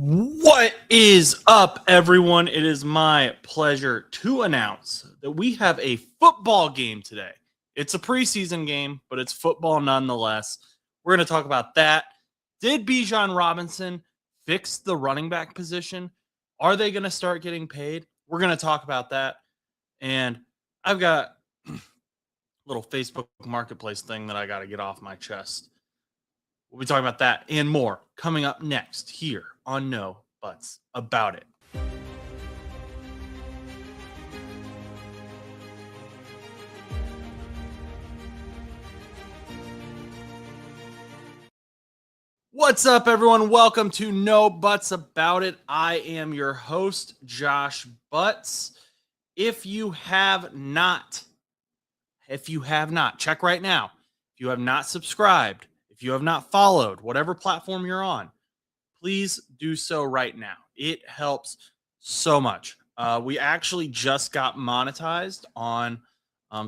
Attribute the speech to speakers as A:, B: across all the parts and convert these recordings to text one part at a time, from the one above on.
A: What is up, everyone? It is my pleasure to announce that we have a football game today. It's a preseason game, but it's football nonetheless. We're going to talk about that. Did Bijan Robinson fix the running back position? Are they going to start getting paid? We're going to talk about that. And I've got a little Facebook marketplace thing that I got to get off my chest. We'll be talking about that and more coming up next here on No Buts About It. What's up, everyone? Welcome to No Buts About It. I am your host, Josh Butts. If you have not, check right now. If you have not subscribed, if you have not followed whatever platform you're on, please do so right now. It helps so much. We actually just got monetized on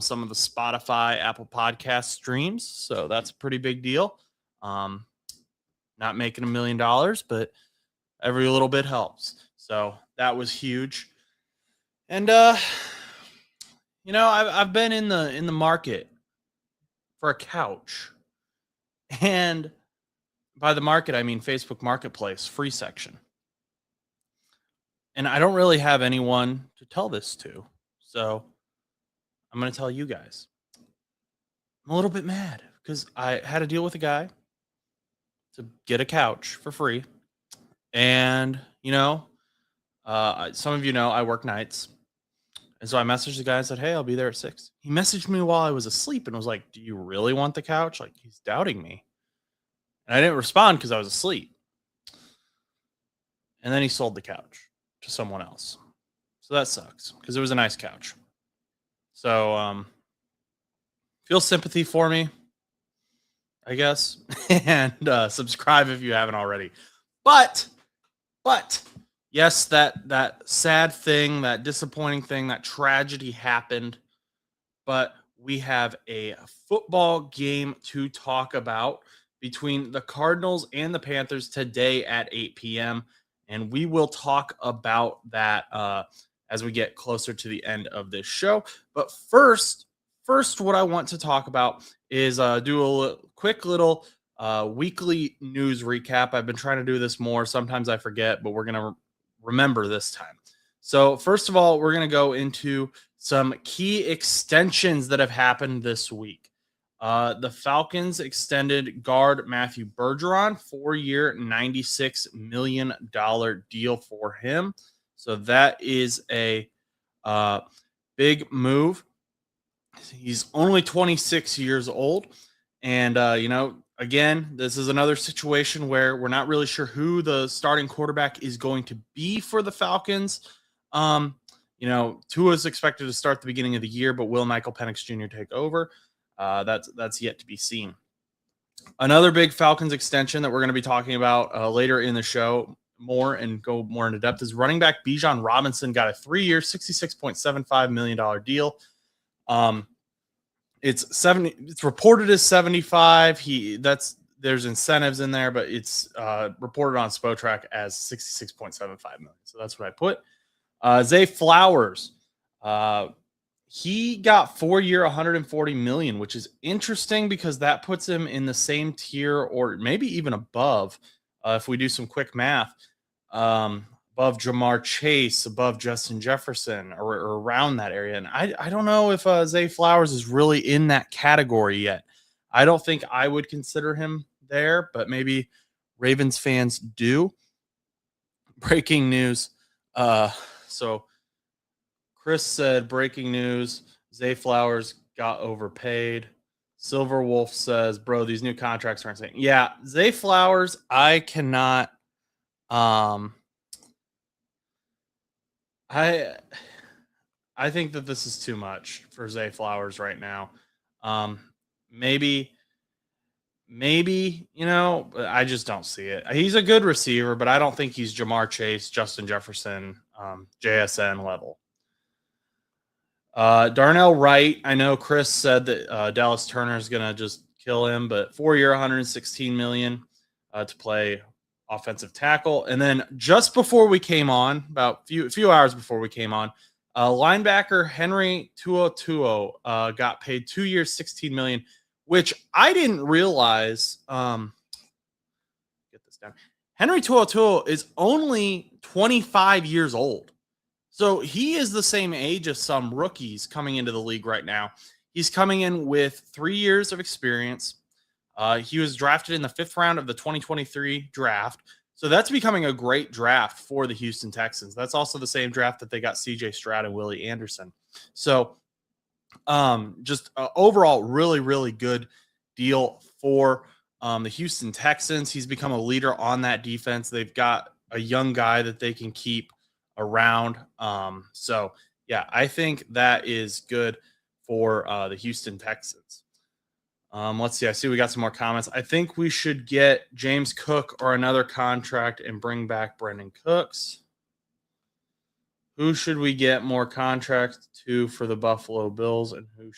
A: some of the Spotify, Apple Podcast streams, so that's a pretty big deal. Not making $1 million, but every little bit helps. So that was huge. And I've been in the market for a couch. And by the market, I mean Facebook Marketplace, free section. And I don't really have anyone to tell this to. So I'm going to tell you guys. I'm a little bit mad because I had to deal with a guy to get a couch for free. And, some of you know I work nights. And so I messaged the guy and said, hey, I'll be there at 6. He messaged me while I was asleep and was like, do you really want the couch? Like, he's doubting me. And I didn't respond because I was asleep. And then he sold the couch to someone else. So that sucks because it was a nice couch. So feel sympathy for me, I guess. And subscribe if you haven't already. But yes, that sad thing, that disappointing thing, that tragedy happened. But we have a football game to talk about between the Cardinals and the Panthers today at 8 p.m. And we will talk about that as we get closer to the end of this show. But first, what I want to talk about is do a quick little weekly news recap. I've been trying to do this more. Sometimes I forget, but we're going to remember this time. So first of all, we're going to go into some key extensions that have happened this week. The Falcons extended guard Matthew Bergeron, 4-year, $96 million deal for him. So that is a big move. He's only 26 years old. And, again, this is another situation where we're not really sure who the starting quarterback is going to be for the Falcons. Tua is expected to start the beginning of the year, but will Michael Penix Jr. take over? That's yet to be seen. Another big Falcons extension that we're going to be talking about later in the show and go more into depth is running back Bijan Robinson got a 3-year, $66.75 million deal. It's reported as 75. There's incentives in there, but it's reported on Spotrac as 66.75 million. So that's what I put. Zay Flowers, he got 4-year, $140 million, which is interesting because that puts him in the same tier or maybe even above, if we do some quick math, above Jamar Chase, above Justin Jefferson, or around that area. And I don't know if Zay Flowers is really in that category yet. I don't think I would consider him there, but maybe Ravens fans do. Breaking news. So Chris said, breaking news, Zay Flowers got overpaid. Silver Wolf says, bro, these new contracts aren't saying. Yeah, Zay Flowers, I cannot. I think that this is too much for Zay Flowers right now. Maybe, I just don't see it. He's a good receiver, but I don't think he's Jamar Chase, Justin Jefferson, JSN level. Darnell Wright, I know Chris said that Dallas Turner is going to just kill him, but 4-year, $116 million to play offensive tackle. And then just before we came on, about a few hours before we came on, linebacker Henry Tuo got paid 2 years, $16 million, which I didn't realize. Get this down. Henry Tuo is only 25 years old. So he is the same age as some rookies coming into the league right now. He's coming in with 3 years of experience. He was drafted in the 5th round of the 2023 draft. So that's becoming a great draft for the Houston Texans. That's also the same draft that they got CJ Stroud and Willie Anderson. So just overall, really, really good deal for the Houston Texans. He's become a leader on that defense. They've got a young guy that they can keep around. So, yeah, I think that is good for the Houston Texans. Let's see. I see we got some more comments. I think we should get James Cook or another contract and bring back Brandon Cooks. Who should we get more contracts to for the Buffalo Bills, and we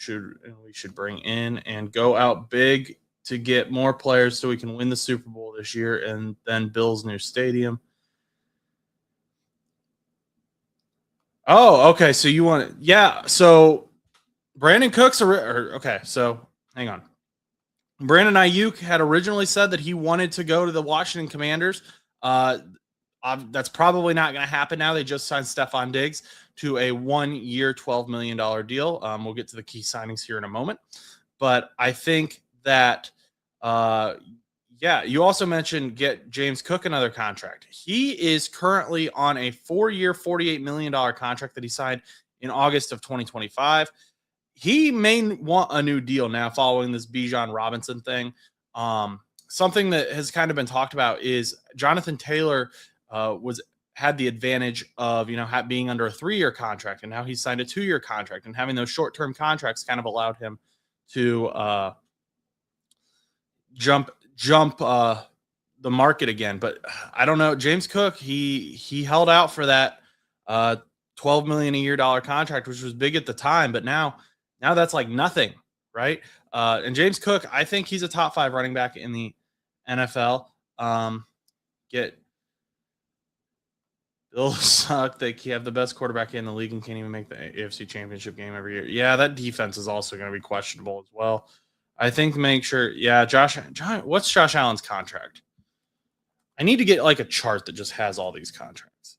A: should bring in and go out big to get more players so we can win the Super Bowl this year and then Bills new stadium? Oh, okay. So you want it? Yeah. So Brandon Cooks okay. So hang on. Brandon Ayuk had originally said that he wanted to go to the Washington Commanders. That's probably not going to happen now. They just signed Stephon Diggs to a 1-year, $12 million deal. We'll get to the key signings here in a moment. But I think that, you also mentioned get James Cook another contract. He is currently on a 4-year, $48 million contract that he signed in August of 2025. He may want a new deal now following this Bijan Robinson thing. Something that has kind of been talked about is Jonathan Taylor had the advantage of being under a 3-year contract, and now he's signed a 2-year contract, and having those short-term contracts kind of allowed him to jump the market again. But I don't know. James Cook, he held out for that $12 million a year contract, which was big at the time, but now that's like nothing, right? And James Cook, I think he's a top 5 running back in the NFL. Bills suck. They have the best quarterback in the league and can't even make the AFC Championship game every year. Yeah, that defense is also going to be questionable as well. I think make sure. Yeah, what's Josh Allen's contract? I need to get like a chart that just has all these contracts.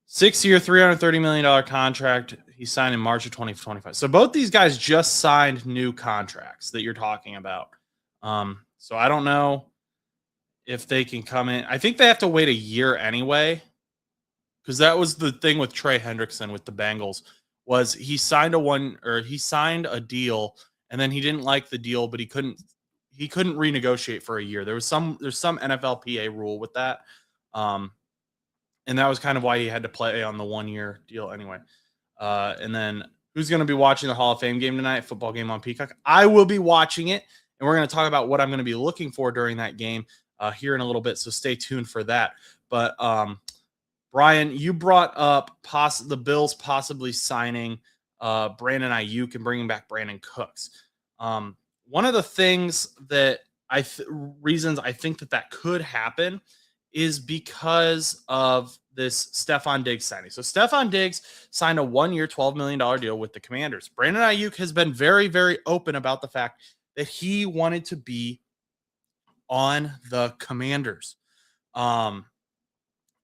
A: 6-year, $330 million contract. He signed in March of 2025. So both these guys just signed new contracts that you're talking about. So I don't know if they can come in. I think they have to wait a year anyway, because that was the thing with Trey Hendrickson with the Bengals. Was he signed a deal and then he didn't like the deal, but he couldn't renegotiate for a year. There's some NFLPA rule with that. And that was kind of why he had to play on the 1-year deal anyway. And then who's going to be watching the Hall of Fame game tonight? Football game on Peacock. I will be watching it, and we're going to talk about what I'm going to be looking for during that game here in a little bit. So stay tuned for that. But Brian, you brought up the Bills possibly signing Brandon Ayuk and bringing back Brandon Cooks. One of the things that reasons I think that could happen is because of this Stephon Diggs signing. So Stephon Diggs signed a 1-year, $12 million deal with the Commanders. Brandon Ayuk has been very, very open about the fact that he wanted to be on the Commanders. And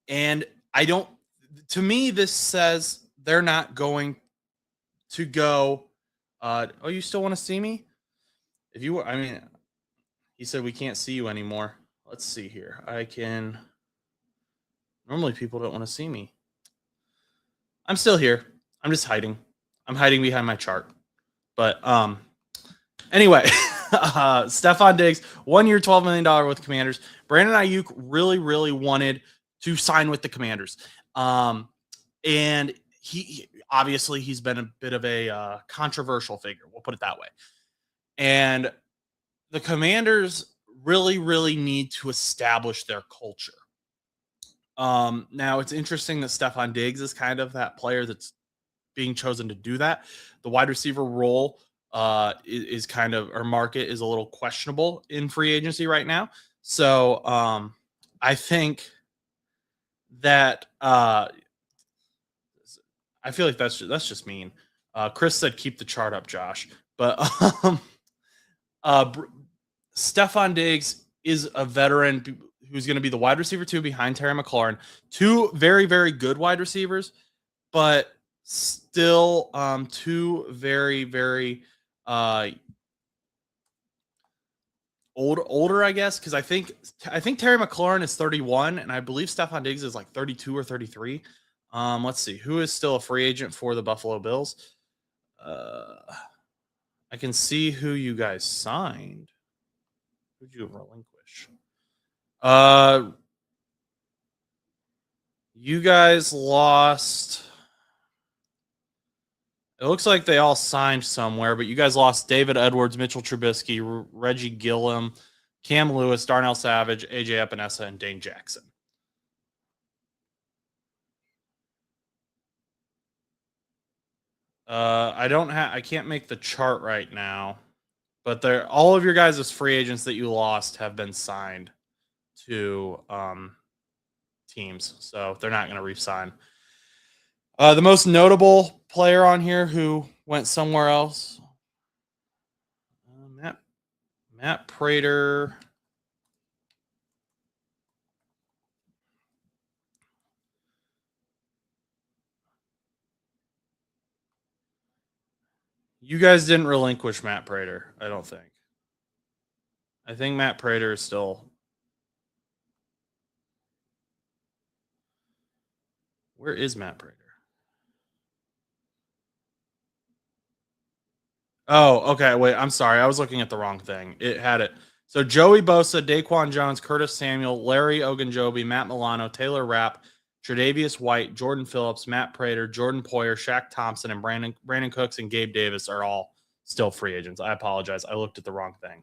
A: to me, this says they're not going to go. You still want to see me? He said we can't see you anymore. Let's see here. Normally people don't want to see me. I'm still here. I'm just hiding. I'm hiding behind my chart. But anyway, Stephon Diggs, 1-year, $12 million with Commanders. Brandon Ayuk really, really wanted to sign with the Commanders. And he's been a bit of a controversial figure. We'll put it that way. And the Commanders really, really need to establish their culture. Now, it's interesting that Stephon Diggs is kind of that player that's being chosen to do that. The wide receiver role is kind of, our market is a little questionable in free agency right now. So I think that I feel like that's just mean. Chris said keep the chart up, Josh. But um, Br- Stefan Diggs is a veteran who's going to be the wide receiver two behind Terry McLaurin. Two very, very good wide receivers, but still two very, very uh, older, I guess, because I think Terry McLaurin is 31, and I believe Stefan Diggs is like 32 or 33. Let's see who is still a free agent for the Buffalo Bills. Uh, I can see who you guys signed. Who'd you relinquish? Uh, you guys lost. It looks like they all signed somewhere, but you guys lost David Edwards, Mitchell Trubisky, Reggie Gillum, Cam Lewis, Darnell Savage, AJ Epinesa, and Dane Jackson. I can't make the chart right now, but all of your guys' free agents that you lost have been signed to teams, so they're not going to re-sign. The most notable player on here who went somewhere else, Matt Prater. You guys didn't relinquish Matt Prater, I don't think. I think Matt Prater is still. Where is Matt Prater? Oh, okay. Wait, I'm sorry. I was looking at the wrong thing. It had it. So Joey Bosa, Daquan Jones, Curtis Samuel, Larry Ogunjobi, Matt Milano, Taylor Rapp, Tre'Davious White, Jordan Phillips, Matt Prater, Jordan Poyer, Shaq Thompson, and Brandon Cooks and Gabe Davis are all still free agents. I apologize. I looked at the wrong thing.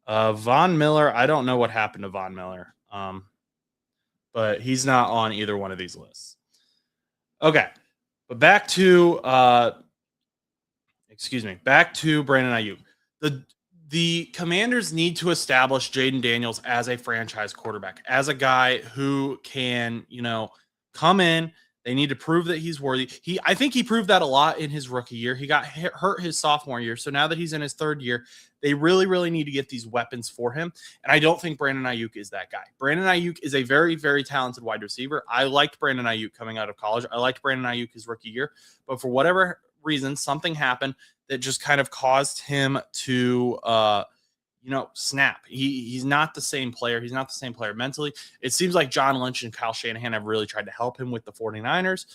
A: Von Miller, I don't know what happened to Von Miller, but he's not on either one of these lists. Okay, but back to Brandon Ayuk. The Commanders need to establish Jaden Daniels as a franchise quarterback, as a guy who can, come in. They need to prove that he's worthy. I think he proved that a lot in his rookie year. He got hurt his sophomore year. So now that he's in his third year, they really, really need to get these weapons for him. And I don't think Brandon Ayuk is that guy. Brandon Ayuk is a very, very talented wide receiver. I liked Brandon Ayuk coming out of college. I liked Brandon Ayuk his rookie year. But for whatever reason, something happened that just kind of caused him to snap. He's not the same player. He's not the same player mentally. It seems like John Lynch and Kyle Shanahan have really tried to help him with the 49ers.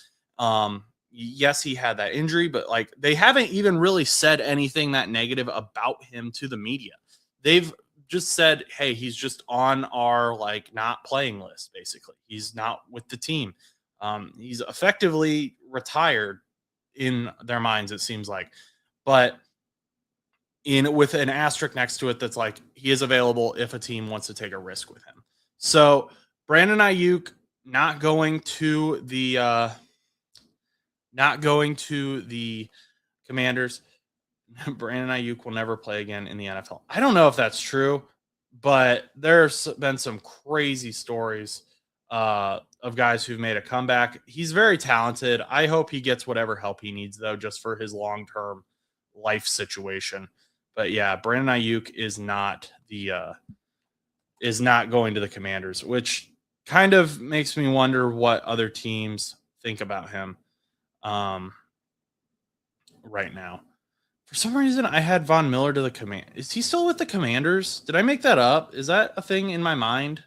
A: Yes, he had that injury, but they haven't even really said anything that negative about him to the media. They've just said, hey, he's just on our not playing list, basically. He's not with the team. He's effectively retired in their minds, it seems like. But with an asterisk next to it that's he is available if a team wants to take a risk with him. So Brandon Ayuk not going to the Commanders. Brandon Ayuk will never play again in the NFL. I don't know if that's true, but there's been some crazy stories of guys who've made a comeback. He's very talented. I hope he gets whatever help he needs, though, just for his long-term life situation. But yeah, Brandon Ayuk is not going to the Commanders, which kind of makes me wonder what other teams think about him right now. For some reason, I had Von Miller to the command. Is he still with the Commanders? Did I make that up? Is that a thing in my mind?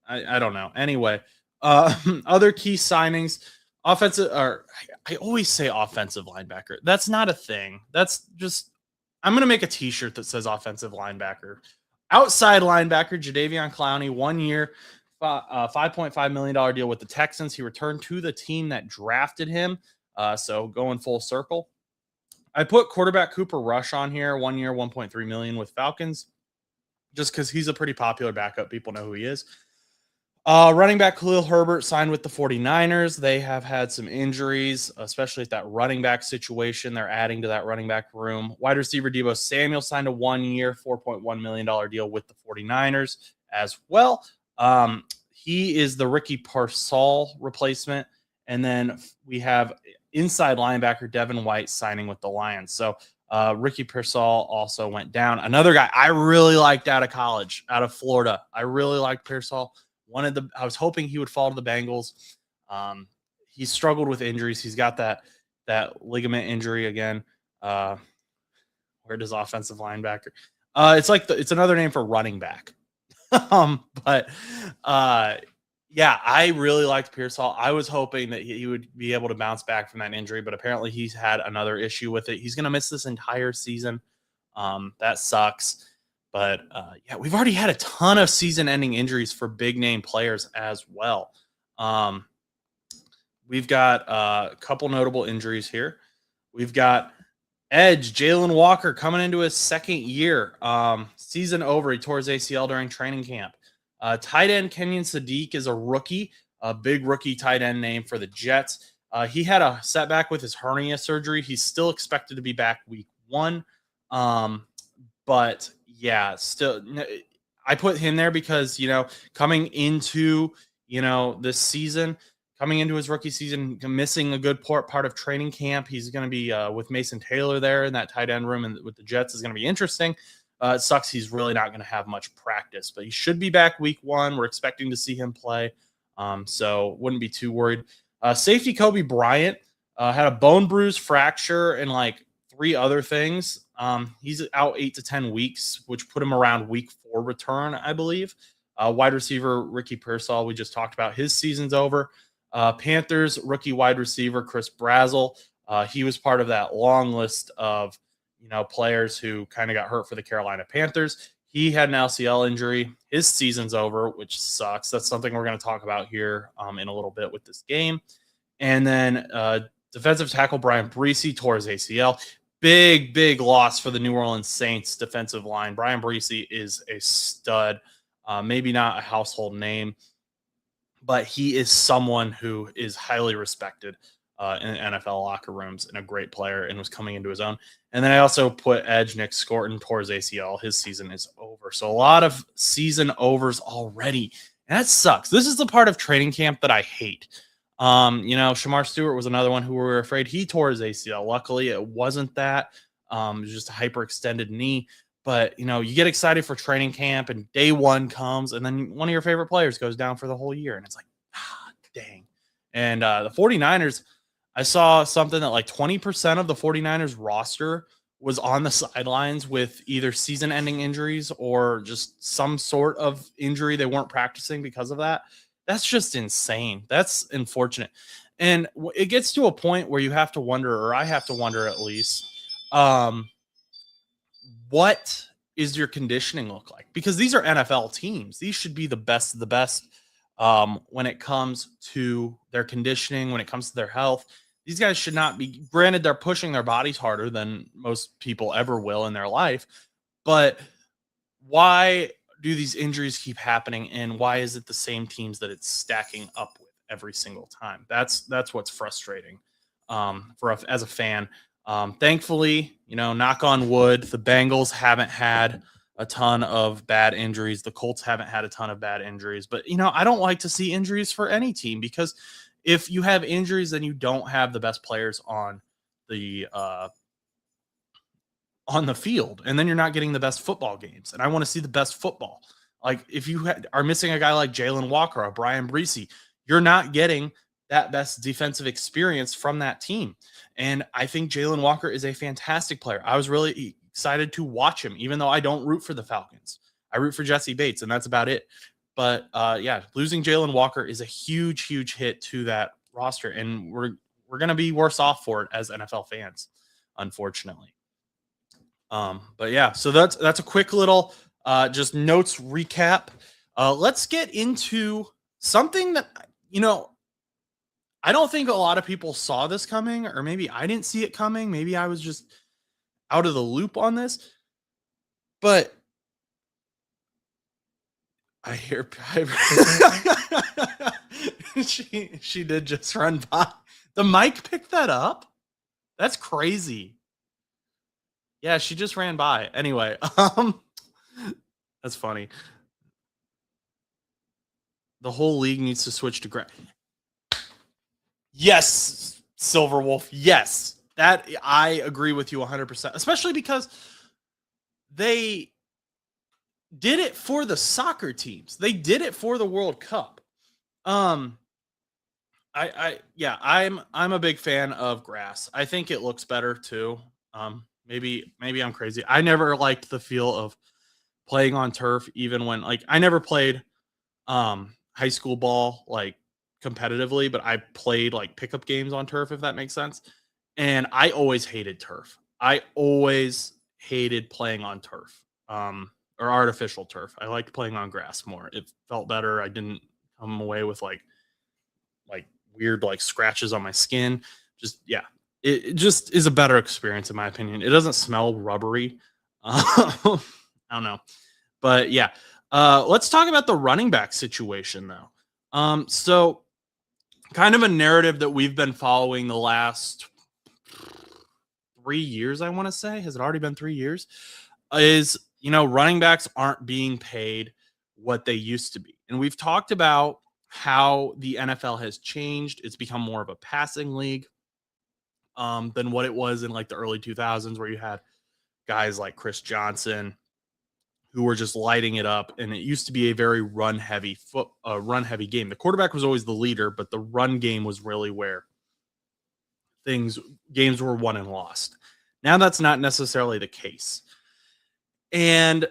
A: I don't know. Anyway, other key signings, offensive, or I always say offensive linebacker. That's not a thing. That's just, I'm going to make a t-shirt that says offensive linebacker. Outside linebacker, Jadeveon Clowney, 1 year, $5.5 million deal with the Texans. He returned to the team that drafted him. So going full circle. I put quarterback Cooper Rush on here, 1 year, $1.3 million with Falcons, just because he's a pretty popular backup. People know who he is. Running back Khalil Herbert signed with the 49ers. They have had some injuries, especially at that running back situation. They're adding to that running back room. Wide receiver Deebo Samuel signed a 1 year, $4.1 million deal with the 49ers as well. He is the Ricky Parcell replacement. And then we have inside linebacker Devin White signing with the Lions. So Ricky Pearsall also went down. Another guy I really liked out of college, out of Florida. I really liked Pearsall. I was hoping he would fall to the Bengals. He struggled with injuries. He's got that ligament injury again. Where does offensive linebacker? It's another name for running back. But yeah, I really liked Pearsall. I was hoping that he would be able to bounce back from that injury, but apparently he's had another issue with it. He's going to miss this entire season. That sucks. But yeah, we've already had a ton of season-ending injuries for big-name players as well. We've got a couple notable injuries here. We've got Edge, Jalen Walker coming into his second year. Season over. He tore his ACL during training camp. Tight end Kenyon Sadiq is a rookie, a big rookie tight end name for the Jets. He had a setback with his hernia surgery. He's still expected to be back week 1. But yeah, still, I put him there because, coming into, this season, coming into his rookie season, missing a good part of training camp. He's going to be with Mason Taylor there in that tight end room, and with the Jets is going to be interesting. It sucks he's really not going to have much practice, but he should be back week 1. We're expecting to see him play, so wouldn't be too worried. Safety Kobe Bryant had a bone bruise, fracture, and like 3 other things. He's out 8 to 10 weeks, which put him around week 4 return, I believe. Wide receiver Ricky Pearsall, we just talked about. His season's over. Panthers rookie wide receiver Chris Brazzell. He was part of that long list of players who kind of got hurt for the Carolina Panthers. He had an LCL injury. His season's over, which sucks. That's something we're going to talk about here in a little bit with this game. And then defensive tackle Brian Breesy tore his ACL. Big loss for the New Orleans Saints defensive line. Brian Breesy is a stud, maybe not a household name, but he is someone who is highly respected in NFL locker rooms and a great player and was coming into his own. And then I also put edge Nick Scorton tore his ACL. His season is over. So a lot of season overs already. And that sucks. This is the part of training camp that I hate. Shamar Stewart was another one who we were afraid he tore his ACL. Luckily, it wasn't that. It was just a hyperextended knee. But, you get excited for training camp and day 1 comes and then one of your favorite players goes down for the whole year. And it's like, dang. And the 49ers, I saw something that like 20% of the 49ers roster was on the sidelines with either season-ending injuries or just some sort of injury. They weren't practicing because of that. That's just insane. That's unfortunate. And it gets to a point where you have to wonder, or I have to wonder at least, what is your conditioning look like? Because these are NFL teams. These should be the best of the best when it comes to their conditioning, when it comes to their health. These guys should not be, granted, they're pushing their bodies harder than most people ever will in their life. But why do these injuries keep happening? And why is it the same teams that it's stacking up with every single time? That's what's frustrating as a fan. Thankfully, knock on wood, the Bengals haven't had a ton of bad injuries. The Colts haven't had a ton of bad injuries. But, I don't like to see injuries for any team, because if you have injuries, then you don't have the best players on the field, and then you're not getting the best football games. And I want to see the best football. Like, if you are missing a guy like Jalen Walker or Brian Breesy, you're not getting that best defensive experience from that team. And I think Jalen Walker is a fantastic player. I was really excited to watch him, even though I don't root for the Falcons. I root for Jesse Bates, and that's about it. But yeah, losing Jalen Walker is a huge hit to that roster, and we're going to be worse off for it as NFL fans, unfortunately. But yeah, so that's a quick little just notes recap. Let's get into something that I don't think a lot of people saw this coming, or maybe I didn't see it coming. Maybe I was just out of the loop on this. But I hear she did just run by. The mic picked that up? That's crazy. Yeah, she just ran by. Anyway, that's funny. The whole league needs to switch to grass. Yes, Silver Wolf. Yes. That I agree with you 100%, especially because they did it for the soccer teams. They did it for the World Cup. Um I'm a big fan of grass. I think it looks better too. Maybe I'm crazy. I never liked the feel of playing on turf even when like I never played high school ball like competitively, but I played like pickup games on turf if that makes sense. And I always hated turf. I always hated playing on turf. Or artificial turf. I liked playing on grass more. It felt better. I didn't come away with like weird like scratches on my skin. Just yeah, it just is a better experience in my opinion. It doesn't smell rubbery. I don't know, but yeah. Let's talk about the running back situation though. So kind of a narrative that we've been following the last 3 years. I want to say, has it already been 3 years? Is running backs aren't being paid what they used to be, and we've talked about how the NFL has changed. It's become more of a passing league than what it was in like the early 2000s, where you had guys like Chris Johnson who were just lighting it up. And it used to be a very run heavy game. The quarterback was always the leader, but the run game was really where games were won and lost. Now that's not necessarily the case. And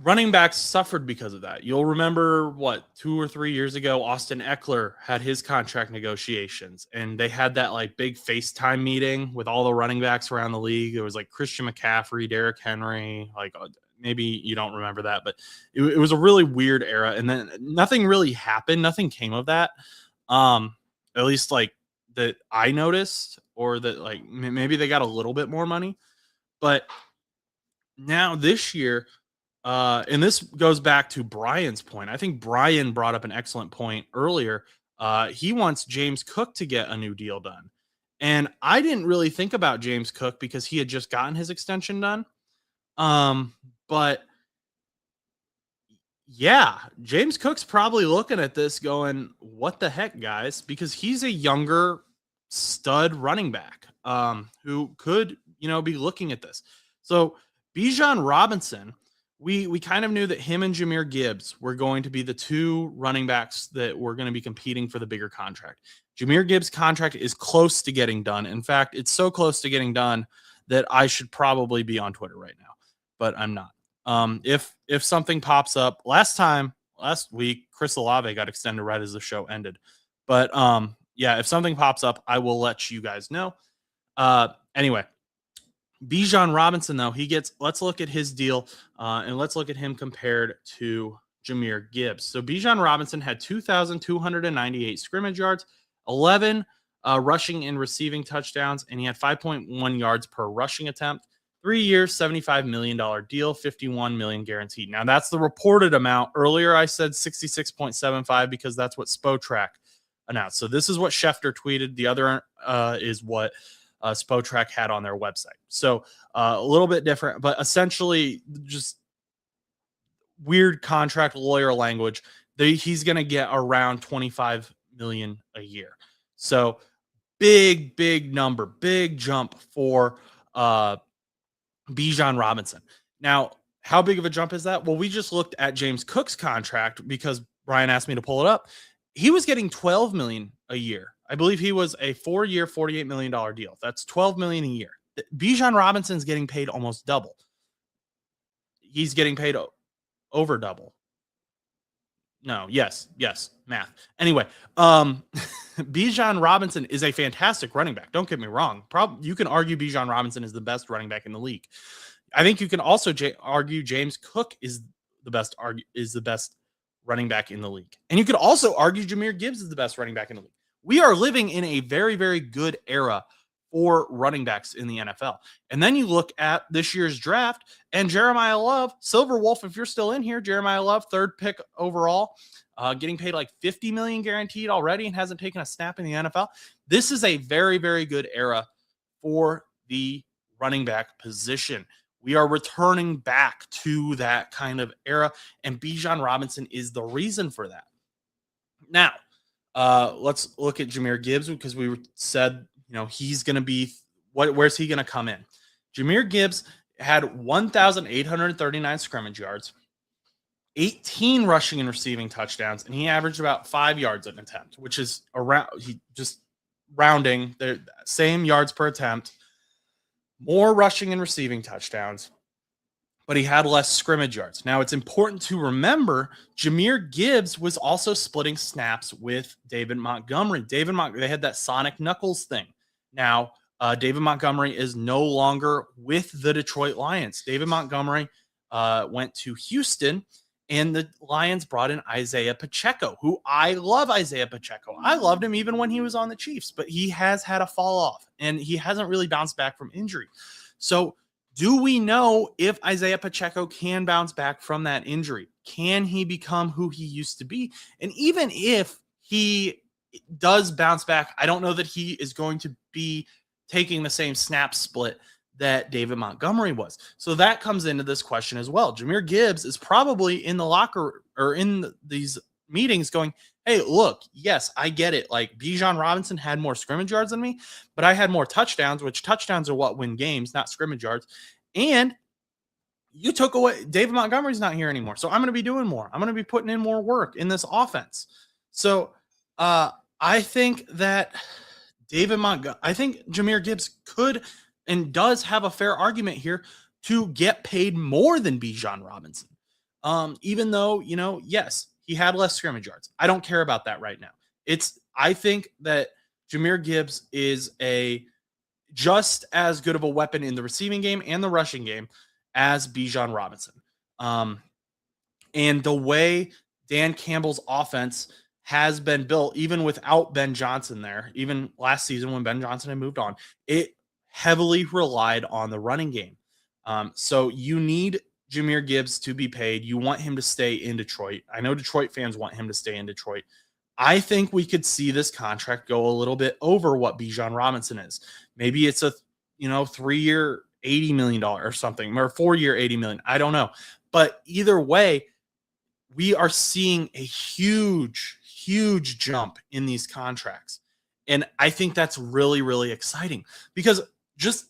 A: running backs suffered because of that. You'll remember 2 or 3 years ago, Austin Eckler had his contract negotiations, and they had that like big FaceTime meeting with all the running backs around the league. It was like Christian McCaffrey, Derrick Henry, like maybe you don't remember that, but it was a really weird era. And then nothing really happened. Nothing came of that. At least like that I noticed, or that like maybe they got a little bit more money, but now this year, and this goes back to Brian's point. I think Brian brought up an excellent point earlier. He wants James Cook to get a new deal done. And I didn't really think about James Cook because he had just gotten his extension done. But yeah, James Cook's probably looking at this going, what the heck, guys? Because he's a younger stud running back who could, be looking at this. So Bijan Robinson, we kind of knew that him and Jahmyr Gibbs were going to be the two running backs that were going to be competing for the bigger contract. Jahmyr Gibbs' contract is close to getting done. In fact, it's so close to getting done that I should probably be on Twitter right now, but I'm not. If something pops up, last week, Chris Olave got extended right as the show ended. But yeah, if something pops up, I will let you guys know. Anyway, Bijan Robinson, though, let's look at his deal and let's look at him compared to Jahmyr Gibbs. So Bijan Robinson had 2,298 scrimmage yards, 11 rushing and receiving touchdowns, and he had 5.1 yards per rushing attempt. 3 years, $75 million deal, $51 million guaranteed. Now, that's the reported amount. Earlier, I said 66.75 because that's what Spotrac announced. So this is what Schefter tweeted. The other is what Spotrac had on their website. So a little bit different, but essentially just weird contract lawyer language. He's going to get around 25 million a year. So big number, big jump for Bijan Robinson. Now, how big of a jump is that? Well, we just looked at James Cook's contract because Brian asked me to pull it up. He was getting 12 million a year. I believe he was a 4-year, $48 million deal. That's 12 million a year. Bijan Robinson's getting paid almost double. He's getting paid over double. No, yes, math. Anyway, Bijan Robinson is a fantastic running back. Don't get me wrong. You can argue Bijan Robinson is the best running back in the league. I think you can also argue James Cook is the best running back in the league. And you could also argue Jahmyr Gibbs is the best running back in the league. We are living in a very, very good era for running backs in the NFL. And then you look at this year's draft and Jeremiah Love, Silver Wolf, if you're still in here, Jeremiah Love, 3rd pick overall, getting paid like $50 million guaranteed already and hasn't taken a snap in the NFL. This is a very, very good era for the running back position. We are returning back to that kind of era, and Bijan Robinson is the reason for that. Now, let's look at Jahmyr Gibbs because we said, he's going to be where's he going to come in? Jahmyr Gibbs had 1,839 scrimmage yards, 18 rushing and receiving touchdowns, and he averaged about 5 yards an attempt, which is around, he just rounding the same yards per attempt, more rushing and receiving touchdowns, but he had less scrimmage yards. Now, it's important to remember Jahmyr Gibbs was also splitting snaps with David Montgomery. They had that Sonic Knuckles thing. Now, David Montgomery is no longer with the Detroit Lions. David Montgomery went to Houston, and the Lions brought in Isaiah Pacheco, who I love Isaiah Pacheco. I loved him even when he was on the Chiefs, but he has had a fall off, and he hasn't really bounced back from injury. So do we know if Isaiah Pacheco can bounce back from that injury? Can he become who he used to be? And even if he does bounce back, I don't know that he is going to be taking the same snap split that David Montgomery was. So that comes into this question as well. Jahmyr Gibbs is probably in the locker or in these meetings going, hey, look, yes, I get it. Like Bijan Robinson had more scrimmage yards than me, but I had more touchdowns, which touchdowns are what win games, not scrimmage yards. And you took away David Montgomery's not here anymore. So I'm going to be doing more. I'm going to be putting in more work in this offense. So I think that I think Jahmyr Gibbs could and does have a fair argument here to get paid more than Bijan Robinson. Even though, yes, he had less scrimmage yards. I don't care about that right now. I think that Jahmyr Gibbs is just as good of a weapon in the receiving game and the rushing game as Bijan Robinson. And the way Dan Campbell's offense has been built, even without Ben Johnson there, even last season when Ben Johnson had moved on, it heavily relied on the running game. So you need Jahmyr Gibbs to be paid. You want him to stay in Detroit. I know Detroit fans want him to stay in Detroit. I think we could see this contract go a little bit over what Bijan Robinson is. Maybe it's a 3-year $80 million or something, or 4-year $80 million. I don't know. But either way, we are seeing a huge jump in these contracts. And I think that's really, really exciting because just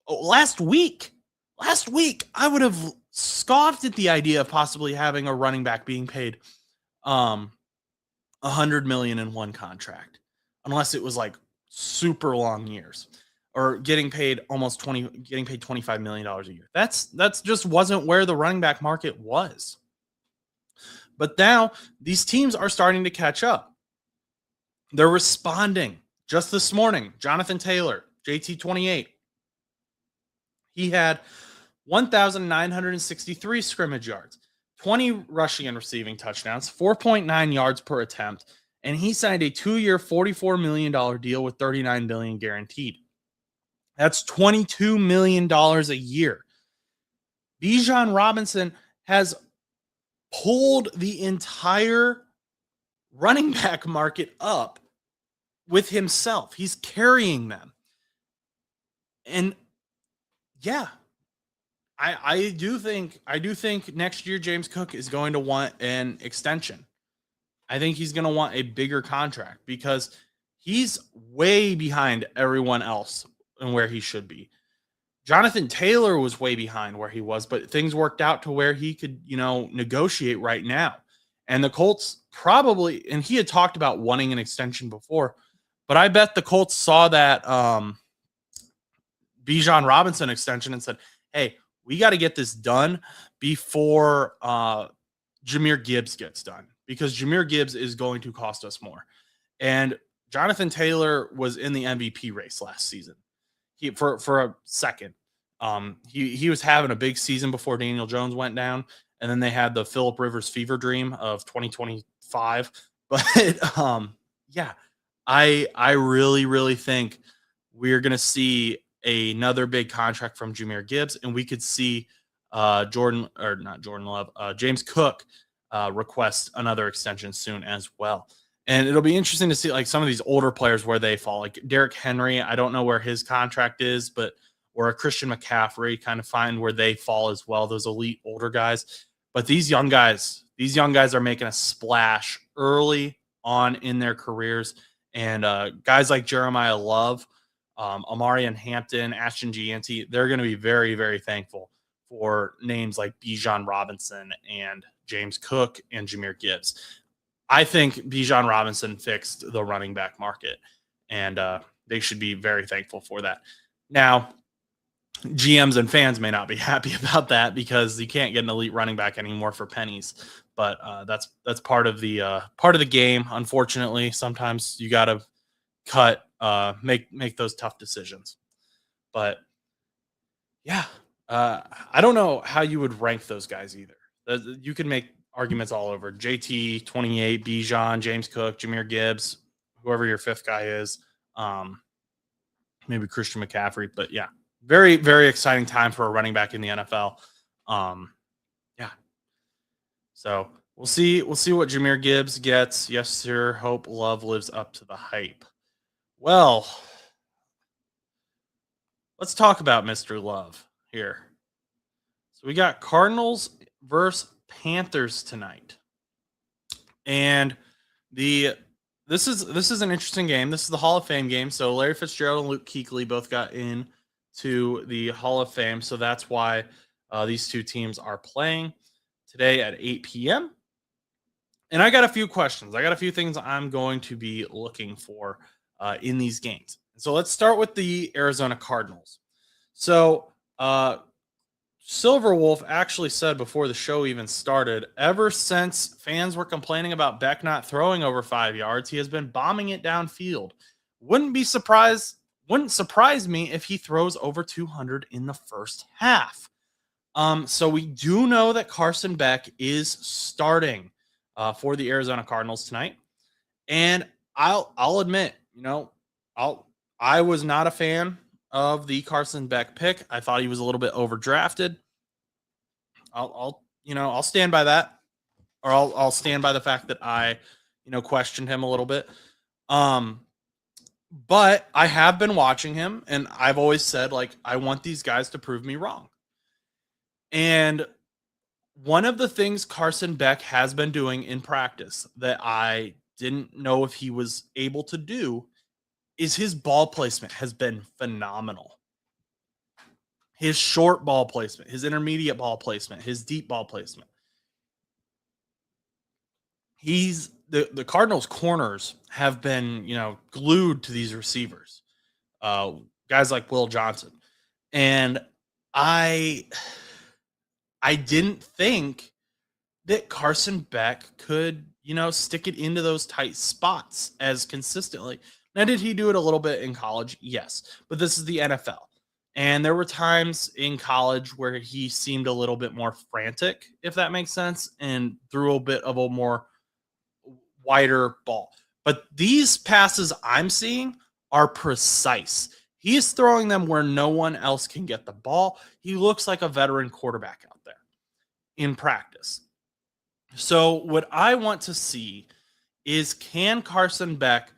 A: last week, I would have scoffed at the idea of possibly having a running back being paid $100 million in one contract, unless it was like super long years, or getting paid $25 million a year. That's just wasn't where the running back market was. But now these teams are starting to catch up. They're responding. Just this morning, Jonathan Taylor, JT28, he had 1,963 scrimmage yards, 20 rushing and receiving touchdowns, 4.9 yards per attempt, and he signed a 2-year, $44 million deal with $39 million guaranteed. That's $22 million a year. Bijan Robinson has pulled the entire running back market up with himself. He's carrying them. And yeah, I do think next year James Cook is going to want an extension. I think he's going to want a bigger contract because he's way behind everyone else and where he should be. Jonathan Taylor was way behind where he was, but things worked out to where he could, negotiate right now. And the Colts probably, and he had talked about wanting an extension before, but I bet the Colts saw that Bijan Robinson extension and said, hey, we got to get this done before Jahmyr Gibbs gets done, because Jahmyr Gibbs is going to cost us more. And Jonathan Taylor was in the MVP race last season. For a second. He was having a big season before Daniel Jones went down, and then they had the Phillip Rivers fever dream of 2025. But yeah, I really, really think we're gonna see another big contract from Jahmyr Gibbs, and we could see James Cook request another extension soon as well. And it'll be interesting to see like some of these older players where they fall. Like Derrick Henry, I don't know where his contract is, or a Christian McCaffrey, kind of find where they fall as well. Those elite older guys, but these young guys are making a splash early on in their careers. And guys like Jeremiah Love, Amarian Hampton, Ashton Gianti, they're going to be very, very thankful for names like Bijan Robinson and James Cook and Jahmyr Gibbs. I think Bijan Robinson fixed the running back market, and they should be very thankful for that. Now, GMs and fans may not be happy about that because you can't get an elite running back anymore for pennies. But that's part of the game. Unfortunately, sometimes you got to make those tough decisions. But yeah, I don't know how you would rank those guys either. You could make arguments all over JT 28, Bijan, James Cook, Jahmyr Gibbs, whoever your fifth guy is. Maybe Christian McCaffrey, but yeah, very, very exciting time for a running back in the NFL. Yeah. So we'll see what Jahmyr Gibbs gets. Yes, sir. Hope Love lives up to the hype. Well, let's talk about Mr. Love here. So we got Cardinals versus Panthers tonight. And this is an interesting game. This is the Hall of Fame game. So Larry Fitzgerald and Luke Kuechly both got in to the Hall of Fame. So that's why these two teams are playing today at 8 p.m. And I got a few questions. I got a few things I'm going to be looking for in these games. So let's start with the Arizona Cardinals. So Silver Wolf actually said before the show even started, ever since fans were complaining about Beck not throwing over 5 yards, he has been bombing it downfield. Wouldn't surprise me if he throws over 200 in the first half. So we do know that Carson Beck is starting for the Arizona Cardinals tonight. And I'll admit, I was not a fan of the Carson Beck pick. I thought he was a little bit overdrafted. I'll stand by that, or I'll stand by the fact that I, questioned him a little bit. But I have been watching him, and I've always said, I want these guys to prove me wrong. And one of the things Carson Beck has been doing in practice that I didn't know if he was able to do is his ball placement has been phenomenal. His short ball placement, his intermediate ball placement, his deep ball placement. He's the Cardinals corners have been, glued to these receivers. Guys like Will Johnson. And I didn't think that Carson Beck could, stick it into those tight spots as consistently. Now, did he do it a little bit in college? Yes. But this is the NFL. And there were times in college where he seemed a little bit more frantic, if that makes sense, and threw a bit of a more wider ball. But these passes I'm seeing are precise. He is throwing them where no one else can get the ball. He looks like a veteran quarterback out there in practice. So what I want to see is, can Carson Beck,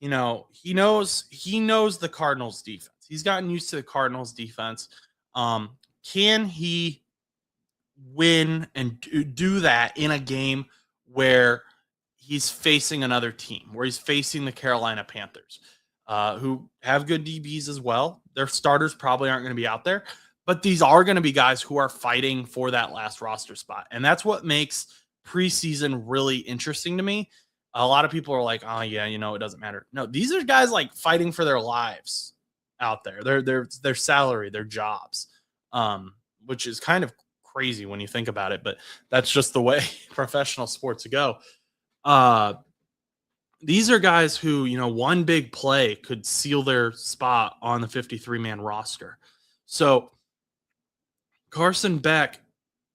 A: he knows the Cardinals defense. He's gotten used to the Cardinals defense. Can he win and do that in a game where he's facing another team, where he's facing the Carolina Panthers, who have good DBs as well? Their starters probably aren't going to be out there, but these are going to be guys who are fighting for that last roster spot. And that's what makes preseason really interesting to me. A lot of people are like, oh yeah, it doesn't matter. No, these are guys fighting for their lives out there. Their salary, their jobs, which is kind of crazy when you think about it, but that's just the way professional sports go. These are guys who, one big play could seal their spot on the 53-man roster. So Carson Beck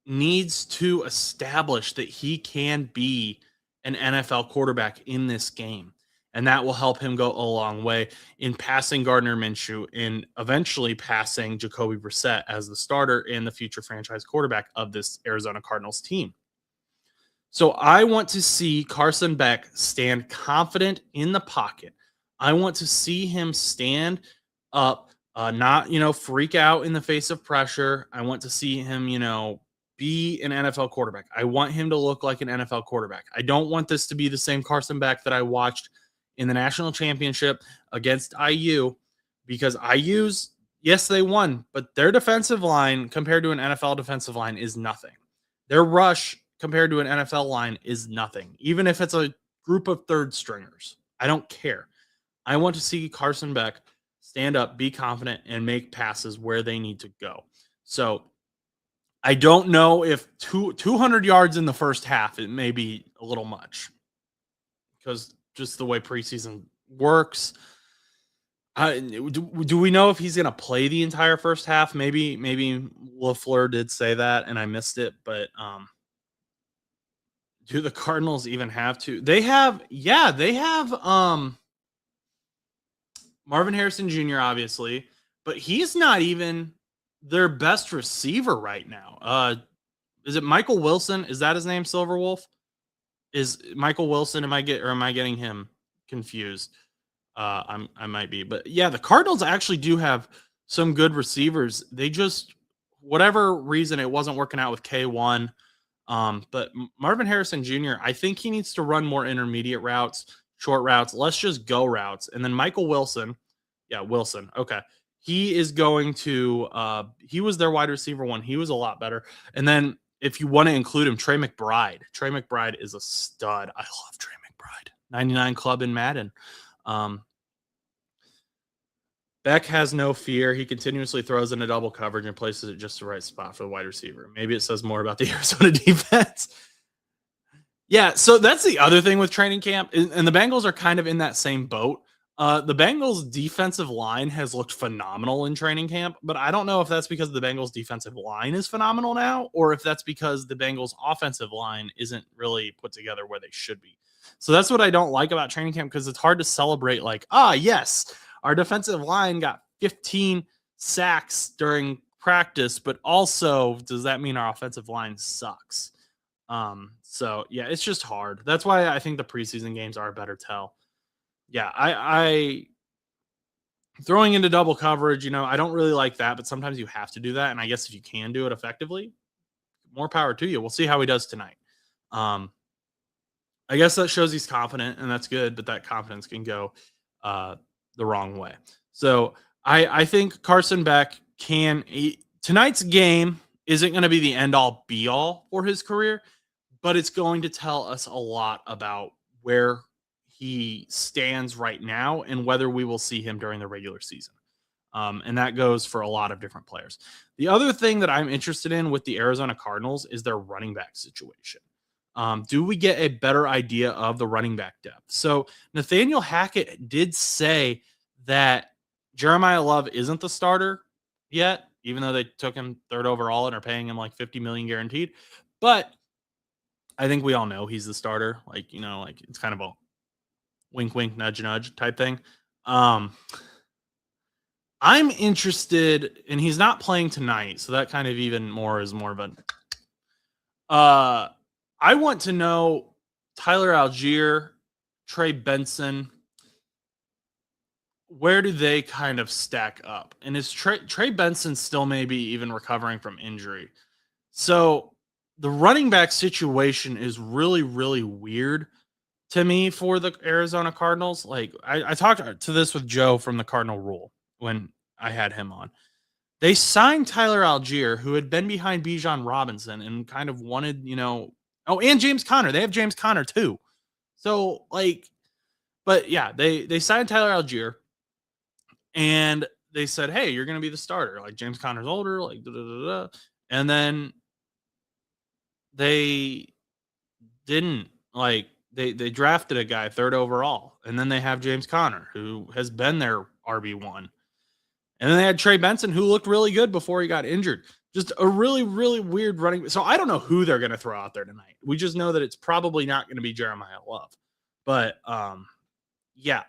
A: needs to establish that he can be an NFL quarterback in this game. And that will help him go a long way in passing Gardner Minshew and eventually passing Jacoby Brissett as the starter and the future franchise quarterback of this Arizona Cardinals team. So I want to see Carson Beck stand confident in the pocket. I want to see him stand up, not, freak out in the face of pressure. I want to see him, be an NFL quarterback. I want him to look like an NFL quarterback. I don't want this to be the same Carson Beck that I watched in the national championship against IU, because IU's, yes, they won, but their defensive line compared to an NFL defensive line is nothing. Their rush compared to an NFL line is nothing, even if it's a group of third stringers. I don't care. I want to see Carson Beck stand up, be confident, and make passes where they need to go. So I don't know if 200 yards in the first half, it may be a little much, because just the way preseason works. Do we know if he's going to play the entire first half? Maybe LaFleur did say that and I missed it, but do the Cardinals even have to? They have Marvin Harrison Jr., obviously, but he's not even their best receiver right now. Is it Michael Wilson? Is that his name? Silverwolf? Is Michael Wilson? Am I getting him confused? I might be, but yeah, the Cardinals actually do have some good receivers. They just, whatever reason, it wasn't working out with K1. But Marvin Harrison Jr., I think he needs to run more intermediate routes, short routes. Let's just go routes. And then Michael Wilson. Yeah, Wilson. Okay. He is going to, he was their wide receiver one. He was a lot better. And then if you want to include him, Trey McBride. Trey McBride is a stud. I love Trey McBride. 99 club in Madden. Beck has no fear. He continuously throws into double coverage and places it just the right spot for the wide receiver. Maybe it says more about the Arizona defense. Yeah, so that's the other thing with training camp, and the Bengals are kind of in that same boat. The Bengals defensive line has looked phenomenal in training camp, but I don't know if that's because the Bengals defensive line is phenomenal now, or if that's because the Bengals offensive line isn't really put together where they should be. So that's what I don't like about training camp, because it's hard to celebrate like, yes, our defensive line got 15 sacks during practice, but also does that mean our offensive line sucks? So yeah, it's just hard. That's why I think the preseason games are a better tell. Yeah, I throwing into double coverage, I don't really like that, but sometimes you have to do that. And I guess if you can do it effectively, more power to you. We'll see how he does tonight. I guess that shows he's confident, and that's good, but that confidence can go the wrong way. So I think Carson Beck tonight's game isn't going to be the end all be all for his career, but it's going to tell us a lot about where he stands right now and whether we will see him during the regular season. And that goes for a lot of different players. The other thing that I'm interested in with the Arizona Cardinals is their running back situation. Do we get a better idea of the running back depth? So Nathaniel Hackett did say that Jeremiah Love isn't the starter yet, even though they took him third overall and are paying him like $50 million guaranteed. But I think we all know he's the starter. Like it's kind of a wink, wink, nudge, nudge type thing. I'm interested, and he's not playing tonight, so that kind of even more is more of a. I want to know Tyler Algier, Trey Benson. Where do they kind of stack up? And is Trey Benson still maybe even recovering from injury? So the running back situation is really, really weird to me for the Arizona Cardinals. Like I talked to this with Joe from the Cardinal Rule when I had him on. They signed Tyler Algier, who had been behind Bijan Robinson and kind of wanted, and James Conner. They have James Conner too. So but yeah, they signed Tyler Algier. And they said, hey, you're going to be the starter. Like James Conner's older, like da, da, da, da. And then they didn't they drafted a guy third overall. And then they have James Conner, who has been their RB1. And then they had Trey Benson, who looked really good before he got injured. Just a really, really weird running. So I don't know who they're going to throw out there tonight. We just know that it's probably not going to be Jeremiah Love. But yeah,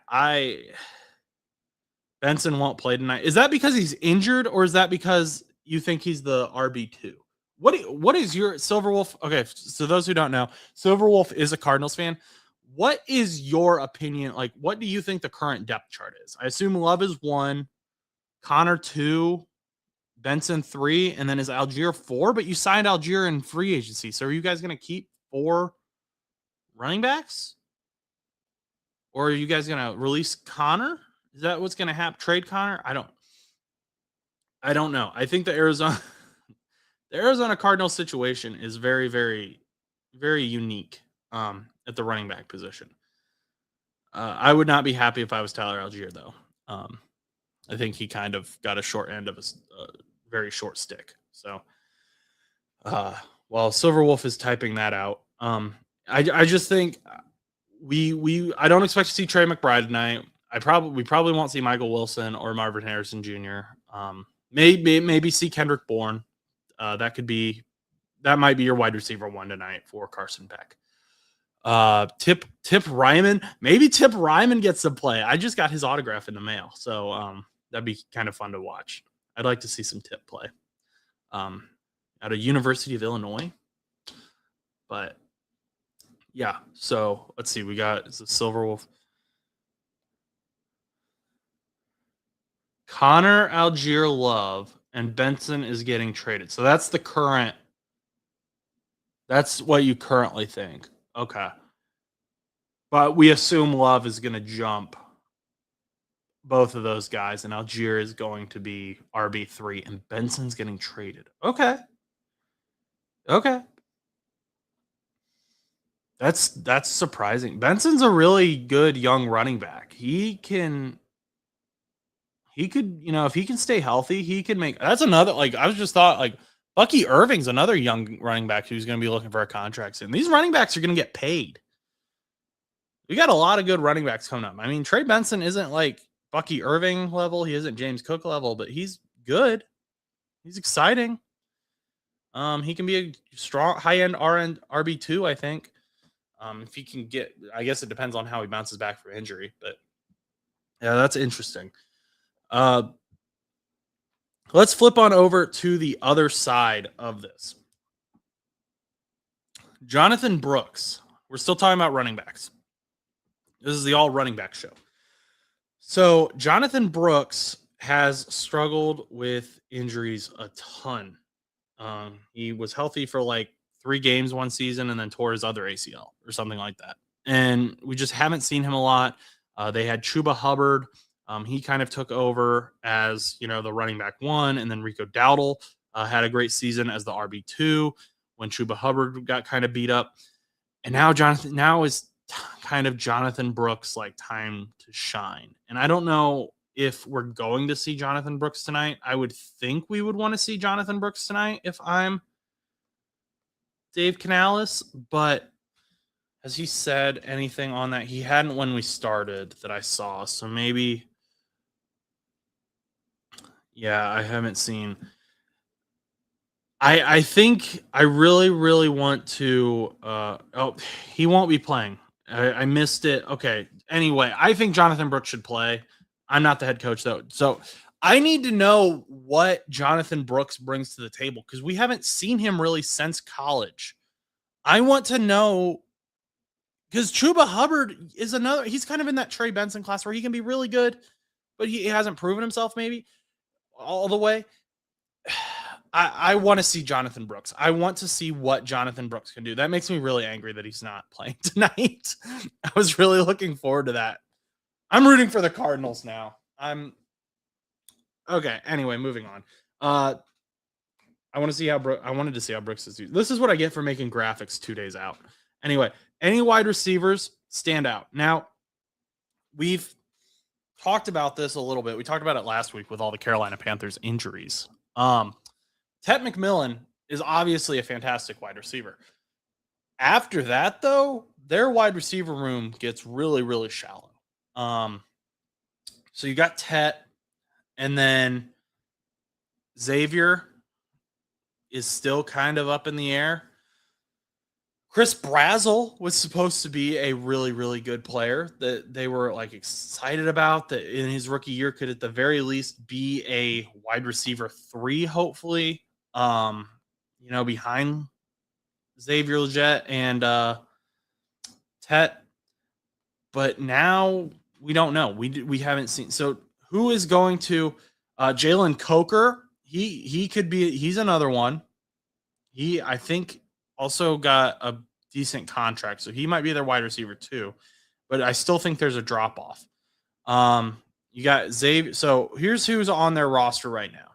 A: Benson won't play tonight. Is that because he's injured, or is that because you think he's the RB2? What is your Silverwolf? Okay, so those who don't know, Silverwolf is a Cardinals fan. What is your opinion? Like, what do you think the current depth chart is? I assume Love is 1, Connor 2, Benson 3, and then is Algier 4? But you signed Algier in free agency. So are you guys going to keep 4 running backs? Or are you guys going to release Connor? Is that what's going to happen? Trade Connor? I don't know. I think the Arizona Cardinals situation is very, very, very unique at the running back position. I would not be happy if I was Tyler Algier, though. I think he kind of got a short end of a very short stick. So while Silverwolf is typing that out, I just think I don't expect to see Trey McBride tonight. We probably won't see Michael Wilson or Marvin Harrison Jr. Maybe see Kendrick Bourne. That might be your wide receiver 1 tonight for Carson Beck. Tip Ryman. Maybe Tip Ryman gets to play. I just got his autograph in the mail, so that'd be kind of fun to watch. I'd like to see some Tip play. At a University of Illinois. But yeah, so let's see. We got it's a Silverwolf. Connor, Algier, Love, and Benson is getting traded. So that's the current. That's what you currently think. Okay. But we assume Love is going to jump both of those guys, and Algier is going to be RB3, and Benson's getting traded. Okay. That's surprising. Benson's a really good young running back. He could, if he can stay healthy, he can make. That's another, I was just thought, Bucky Irving's another young running back who's going to be looking for a contract soon. These running backs are going to get paid. We got a lot of good running backs coming up. I mean, Trey Benson isn't like Bucky Irving level. He isn't James Cook level, but he's good. He's exciting. He can be a strong high-end RB2, I think. If he can get, I guess it depends on how he bounces back from injury, but yeah, that's interesting. Let's flip on over to the other side of this. Jonathan Brooks. We're still talking about running backs. This is the all running back show. So Jonathan Brooks has struggled with injuries a ton. He was healthy for 3 games one season and then tore his other ACL or something like that. And we just haven't seen him a lot. They had Chuba Hubbard. He kind of took over as, the running back 1, and then Rico Dowdle had a great season as the RB2 when Chuba Hubbard got kind of beat up. And now is kind of Jonathan Brooks' time to shine. And I don't know if we're going to see Jonathan Brooks tonight. I would think we would want to see Jonathan Brooks tonight if I'm Dave Canales, but has he said anything on that? He hadn't when we started that I saw. So maybe, yeah, I haven't seen. I think I really, really want to. He won't be playing. I missed it. Okay. Anyway, I think Jonathan Brooks should play. I'm not the head coach, though. So I need to know what Jonathan Brooks brings to the table because we haven't seen him really since college. I want to know because Chuba Hubbard is he's kind of in that Trey Benson class where he can be really good, but he hasn't proven himself maybe all the way. I want to see Jonathan Brooks. I want to see what Jonathan Brooks can do. That makes me really angry that he's not playing tonight. I was really looking forward to that. I'm rooting for the Cardinals now. Okay. Anyway, moving on. I wanted to see how Brooks is used. This is what I get for making graphics 2 days out. Anyway, any wide receivers stand out. Now, we've talked about this a little bit. We talked about it last week with all the Carolina Panthers injuries. Ted McMillan is obviously a fantastic wide receiver. After that, though, their wide receiver room gets really, really shallow. So you got Tet, and then Xavier is still kind of up in the air. Chris Brazzell was supposed to be a really, really good player that they were excited about, that in his rookie year could at the very least be a wide receiver 3, hopefully, behind Xavier Legette and Tet. But now we don't know. We haven't seen. So who is going to Jalen Coker? he could be. He's another one. I think, also got a decent contract, so he might be their wide receiver too. But I still think there's a drop off. You got Xavier. So here's who's on their roster right now: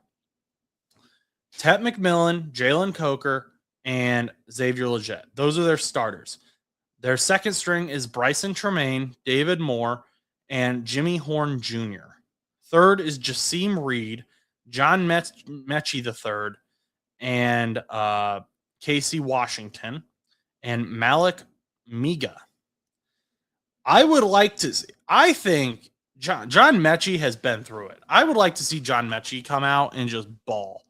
A: Tet McMillan, Jalen Coker, and Xavier Legette. Those are their starters. Their second string is Bryson Tremaine, David Moore, and Jimmy Horn Jr. Third is Jaseem Reed, John Mechie III, and Casey Washington, and Malik Miga. I would like to see, I think John Mechie has been through it. I would like to see John Mechie come out and just ball.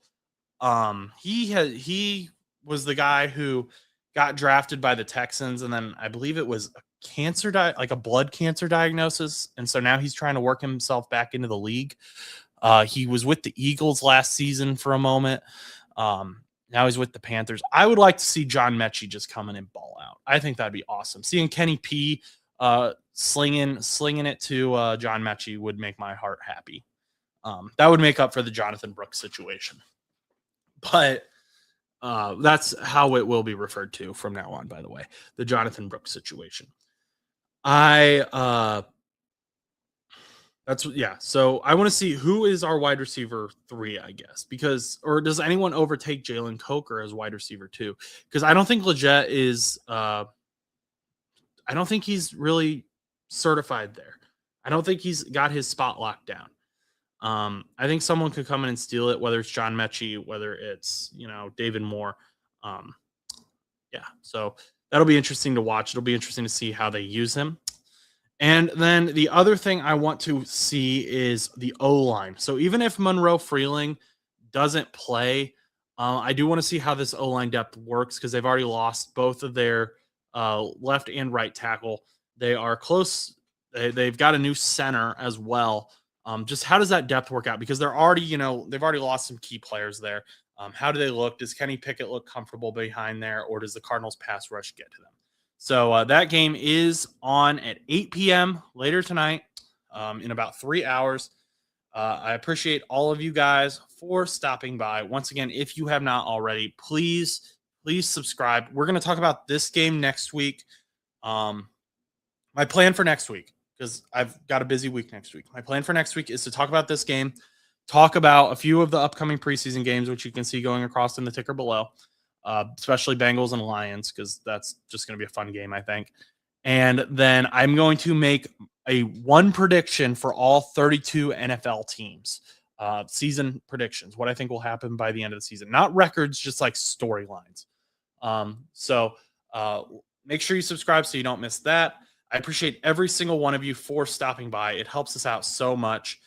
A: He was the guy who got drafted by the Texans, and then I believe it was a cancer like a blood cancer diagnosis, and so now he's trying to work himself back into the league. He was with the Eagles last season for a moment. Now he's with the Panthers. I would like to see John Mechie just come in and ball out. I think that'd be awesome. Seeing Kenny P slinging it to John Mechie would make my heart happy. That would make up for the Jonathan Brooks situation. But that's how it will be referred to from now on, by the way, the Jonathan Brooks situation. So I want to see who is our wide receiver 3, I guess, or does anyone overtake Jalen Coker as wide receiver 2? Because I don't think Legette is, I don't think he's really certified there. I don't think he's got his spot locked down. I think someone could come in and steal it, whether it's John Mechie, whether it's, David Moore. So that'll be interesting to watch. It'll be interesting to see how they use him. And then the other thing I want to see is the O-line. So even if Monroe Freeling doesn't play, I do want to see how this O-line depth works, because they've already lost both of their left and right tackle. They are close. They've got a new center as well. Just how does that depth work out? Because they're already, they've already lost some key players there. How do they look? Does Kenny Pickett look comfortable behind there, or does the Cardinals pass rush get to them? So that game is on at 8 p.m. later tonight, in about 3 hours. I appreciate all of you guys for stopping by. Once again, if you have not already, please subscribe. We're going to talk about this game next week. My plan for next week, because I've got a busy week next week. My plan for next week is to talk about this game, talk about a few of the upcoming preseason games, which you can see going across in the ticker below. Especially Bengals and Lions, because that's just going to be a fun game, I think. And then I'm going to make one prediction for all 32 NFL teams, season predictions, what I think will happen by the end of the season. Not records, just like storylines. So make sure you subscribe so you don't miss that. I appreciate every single one of you for stopping by. It helps us out so much.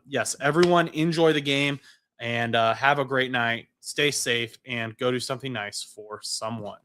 A: Yes, everyone enjoy the game, and have a great night. Stay safe and go do something nice for someone.